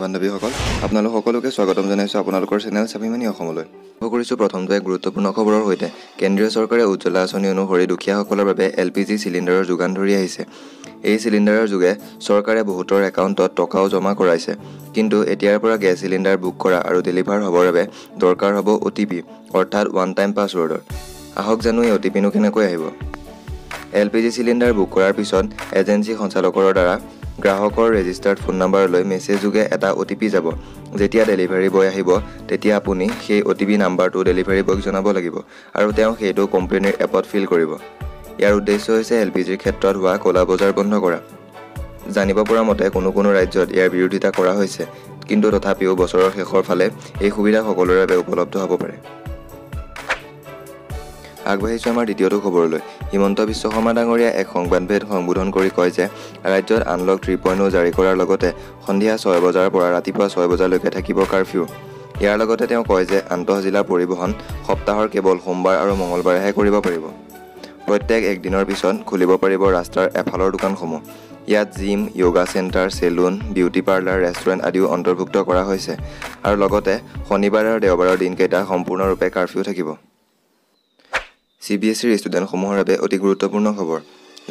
বান্ধৱীসকল আপোনালোক সকলোকে স্বাগতম জনাইছো আপোনালোকৰ চেনেল স্বাভিমানী অসমলৈ। কৰিছো প্ৰথমটো এক গুৰুত্বপূৰ্ণ খবৰৰ সৈতে। কেন্দ্ৰীয় চৰকাৰে উজ্জ্বলা আঁচনি অনুসৰি দুখীয়াসকলৰ বাবে LPG চিলিণ্ডাৰৰ যোগান ধৰি আহিছে। এই চিলিণ্ডাৰৰ যোগে চৰকাৰে বহুতৰ একাউণ্টত টকাও জমা কৰাইছে। কিন্তু এতিয়াৰ পৰা গেছ চিলিণ্ডাৰ বুক কৰা আৰু ডেলিভাৰ হ'বৰ বাবে দৰকাৰ হ'ব OTP অৰ্থাৎ ওৱান টাইম পাছৱৰ্ডৰ। আহক জানো এই OTPনো কেনেকৈ আহিব। LPG চিলিণ্ডাৰ বুক কৰাৰ পিছত এজেন্সি সঞ্চালকৰ দ্বাৰা গ্ৰাহকৰ ৰেজিষ্টাৰ্ড ফোন নাম্বাৰলৈ মেছেজ যোগে এটা OTP যাব। যেতিয়া ডেলিভাৰী বয় আহিব তেতিয়া আপুনি সেই OTP নাম্বাৰটো ডেলিভাৰী বয়ক জনাব লাগিব আৰু তেওঁ সেইটো কোম্পানীৰ এপত ফিল কৰিব। ইয়াৰ উদ্দেশ্য হৈছে LPGৰ ক্ষেত্ৰত হোৱা ক'লা বজাৰ বন্ধ কৰা। জানিব পৰা মতে কোনো ৰাজ্যত ইয়াৰ বিৰোধিতা কৰা হৈছে, কিন্তু তথাপিও বছৰৰ শেষৰ ফালে এই সুবিধা সকলোৰে বাবে উপলব্ধ হ'ব পাৰে। আগবাঢ়িছো আমাৰ দ্বিতীয়টো খবৰলৈ। হিমন্ত বিশ্ব শৰ্মা ডাঙৰীয়া এক সংবাদমেল সম্বোধন কৰি কয় যে ৰাজ্যত আনলক 3.0 জাৰি কৰাৰ লগতে সন্ধিয়া 6 বজাৰ পৰা ৰাতিপুৱা 6 বজালৈকে থাকিব কাৰফিউ। ইয়াৰ লগতে তেওঁ কয় যে আন্তঃজিলা পৰিবহণ সপ্তাহৰ কেৱল সোমবাৰ আৰু মঙলবাৰেহে কৰিব পাৰিব। প্ৰত্যেক একদিনৰ পিছত খুলিব পাৰিব ৰাস্তাৰ এফালৰ দোকানসমূহ। ইয়াত gym, yoga centre, salon, beauty parlour, restaurant আদিও অন্তৰ্ভুক্ত কৰা হৈছে আৰু লগতে শনিবাৰ আৰু দেওবাৰৰ দিনকেইটা সম্পূৰ্ণৰূপে কাৰফিউ থাকিব। CBSEৰ ষ্টুডেণ্টসমূহৰ বাবে অতি গুৰুত্বপূৰ্ণ খবৰ।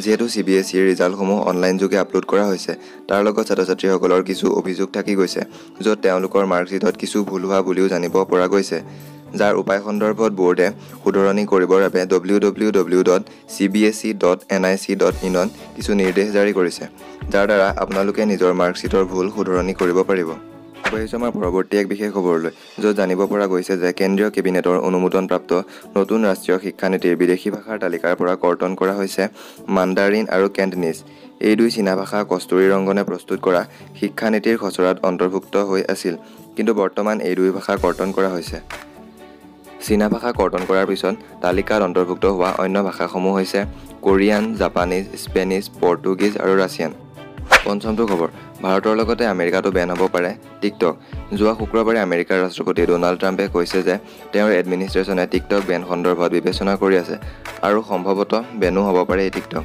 যিহেতু CBSEৰ ৰিজাল্টসমূহ অনলাইন যোগে আপলোড কৰা হৈছে, তাৰ লগত ছাত্ৰ-ছাত্ৰীসকলৰ কিছু অভিযোগ থাকি গৈছে, য'ত তেওঁলোকৰ মাৰ্কশ্বিটত কিছু ভুল হোৱা বুলিও জানিব পৰা গৈছে, যাৰ উপায় সন্দৰ্ভত বোৰ্ডে শুধৰণি কৰিবৰ বাবে www.cbse.nic.in ত কিছু নিৰ্দেশ জাৰি কৰিছে, যাৰ দ্বাৰা আপোনালোকে নিজৰ মাৰ্কশ্বিটৰ ভুল শুধৰণি কৰিব পাৰিব। আগবাঢ়িছো আমাৰ পৰৱৰ্তী এক বিশেষ খবৰলৈ, য'ত জানিব পৰা গৈছে যে কেন্দ্ৰীয় কেবিনেটৰ অনুমোদনপ্ৰাপ্ত নতুন ৰাষ্ট্ৰীয় শিক্ষানীতিৰ বিদেশী ভাষাৰ তালিকাৰ পৰা কৰ্তন কৰা হৈছে মাণ্ডাৰিন আৰু কেণ্টনিজ। এই দুই চীনা ভাষা কস্তুৰী ৰংগনে প্ৰস্তুত কৰা শিক্ষানীতিৰ খচৰাত অন্তৰ্ভুক্ত হৈ আছিল, কিন্তু বৰ্তমান এই দুই ভাষা কৰ্তন কৰা হৈছে। চীনা ভাষা কৰ্তন কৰাৰ পিছত তালিকাত অন্তৰ্ভুক্ত হোৱা অন্য ভাষাসমূহ হৈছে কোৰিয়ান, জাপানীজ, স্পেনিছ, পৰ্তুগীজ আৰু ৰাছিয়ান। পঞ্চমটো খবৰ। ভাৰতৰ লগতে আমেৰিকাতো বেন হ'ব পাৰে টিকটক। যোৱা শুক্ৰবাৰে আমেৰিকাৰ ৰাষ্ট্ৰপতি ডোনাল্ড ট্ৰাম্পে কৈছে যে তেওঁৰ এডমিনিষ্ট্ৰেশ্যনে টিকটক বেন সন্দৰ্ভত বিবেচনা কৰি আছে আৰু সম্ভৱতঃ বেনো হ'ব পাৰে এই টিকটক।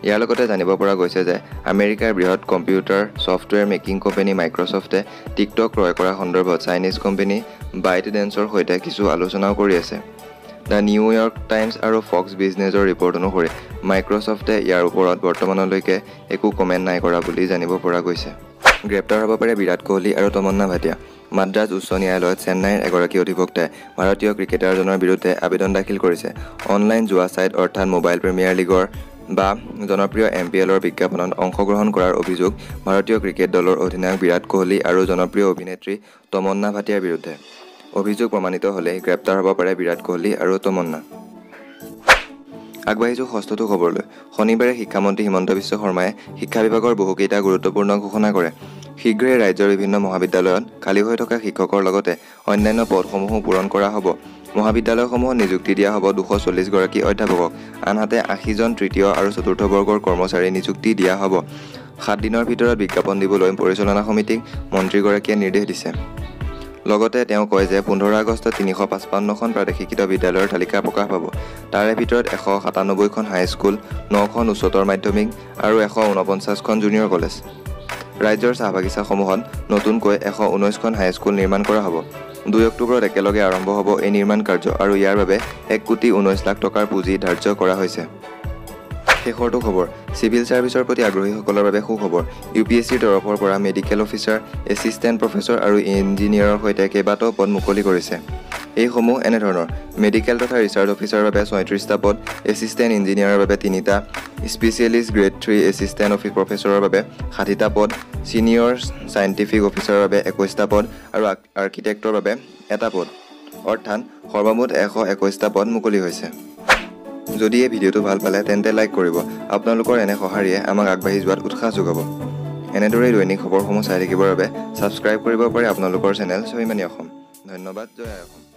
ইয়াৰ লগতে জানিব পৰা গৈছে যে আমেৰিকাৰ বৃহৎ কম্পিউটাৰ ছফ্টৱেৰ মেকিং কোম্পানী মাইক্ৰছফ্টে টিকটক ক্ৰয় কৰা সন্দৰ্ভত চাইনিজ কোম্পানী বাইটডেন্সৰ সৈতে কিছু আলোচনাও কৰি আছে। দ্য নিউ ইয়ৰ্ক টাইমছ আৰু ফক্স বিজনেছৰ ৰিপৰ্ট অনুসৰি মাইক্ৰছফ্টে ইয়াৰ ওপৰত বৰ্তমানলৈকে একো কমেণ্ট নাই কৰা বুলি জানিব পৰা গৈছে। গ্ৰেপ্তাৰ হ'ব পাৰে বিৰাট কোহলি আৰু তমন্না ভাটিয়া। মাদ্ৰাজ উচ্চ ন্যায়ালয়ত চেন্নাইৰ এগৰাকী অধিবক্তাই ভাৰতীয় ক্ৰিকেটাৰজনৰ বিৰুদ্ধে আবেদন দাখিল কৰিছে। অনলাইন জুৱা ছাইট অৰ্থাৎ মোবাইল প্ৰিমিয়াৰ লীগৰ বা জনপ্ৰিয় MPLৰ বিজ্ঞাপনত অংশগ্ৰহণ কৰাৰ অভিযোগ ভাৰতীয় ক্ৰিকেট দলৰ অধিনায়ক বিৰাট কোহলি আৰু জনপ্ৰিয় অভিনেত্ৰী তমন্না ভাটিয়াৰ বিৰুদ্ধে। অভিযোগ প্ৰমাণিত হ'লে গ্ৰেপ্তাৰ হ'ব পাৰে বিৰাট কোহলি আৰু তমন্না। আগবাঢ়িছো ষষ্ঠটো খবৰলৈ। শনিবাৰে শিক্ষামন্ত্ৰী হিমন্ত বিশ্ব শৰ্মাই শিক্ষা বিভাগৰ বহুকেইটা গুৰুত্বপূৰ্ণ ঘোষণা কৰে। শীঘ্ৰেই ৰাজ্যৰ বিভিন্ন মহাবিদ্যালয়ত খালী হৈ থকা শিক্ষকৰ লগতে অন্যান্য পদসমূহো পূৰণ কৰা হ'ব। মহাবিদ্যালয়সমূহত নিযুক্তি দিয়া হ'ব 240 গৰাকী অধ্যাপকক, আনহাতে 80 জন তৃতীয় আৰু চতুৰ্থ বৰ্গৰ কৰ্মচাৰী নিযুক্তি দিয়া হ'ব। 7 দিনৰ ভিতৰত বিজ্ঞাপন দিবলৈ পৰিচালনা সমিতিক মন্ত্ৰীগৰাকীয়ে নিৰ্দেশ দিছে। লগতে তেওঁ কয় যে 15 আগষ্টত 355খন প্ৰাদেশিকৃত বিদ্যালয়ৰ তালিকা প্ৰকাশ পাব। তাৰে ভিতৰত 197খন হাইস্কুল, 9খন উচ্চতৰ মাধ্যমিক আৰু 149খন জুনিয়ৰ কলেজ। ৰাজ্যৰ চাহ বাগিচাসমূহত নতুনকৈ 119খন হাইস্কুল নিৰ্মাণ কৰা হ'ব। 2 অক্টোবৰত একেলগে আৰম্ভ হ'ব এই নিৰ্মাণ কাৰ্য আৰু ইয়াৰ বাবে 1,19,00,000 টকাৰ পুঁজি ধাৰ্য কৰা হৈছে। শেষৰটো খবৰ। চিভিল ছাৰ্ভিচৰ প্ৰতি আগ্ৰহীসকলৰ বাবে সুখবৰ। UPSCৰ তৰফৰ পৰা মেডিকেল অফিচাৰ, এছিষ্টেণ্ট প্ৰফেচৰ আৰু ইঞ্জিনিয়াৰৰ সৈতে কেইবাটাও পদ মুকলি কৰিছে। এইসমূহ এনেধৰণৰ: মেডিকেল তথা ৰিচাৰ্চ অফিচাৰৰ বাবে 36টা পদ, এছিষ্টেণ্ট ইঞ্জিনিয়াৰৰ বাবে 3টা, স্পেচিয়েলিষ্ট গ্ৰেড 3 এছিষ্টেণ্ট প্ৰফেচৰৰ বাবে 60টা পদ, ছিনিয়ৰ চাইণ্টিফিক অফিচাৰৰ বাবে 21টা পদ আৰু আৰ্কিটেক্টৰ বাবে 1টা পদ, অৰ্থাৎ সৰ্বমুঠ 121টা পদ মুকলি হৈছে। যদি এই ভিডিঅ'টো ভাল পালে তেন্তে লাইক কৰিব। আপোনালোকৰ এনে সঁহাৰিয়ে আমাক আগবাঢ়ি যোৱাত উৎসাহ যোগাব। এনেদৰেই দৈনিক খবৰসমূহ চাই থাকিবৰ বাবে ছাবস্ক্ৰাইব কৰিব পাৰে আপোনালোকৰ চেনেল স্বাভিমানী অসম। ধন্যবাদ। জয় অসম।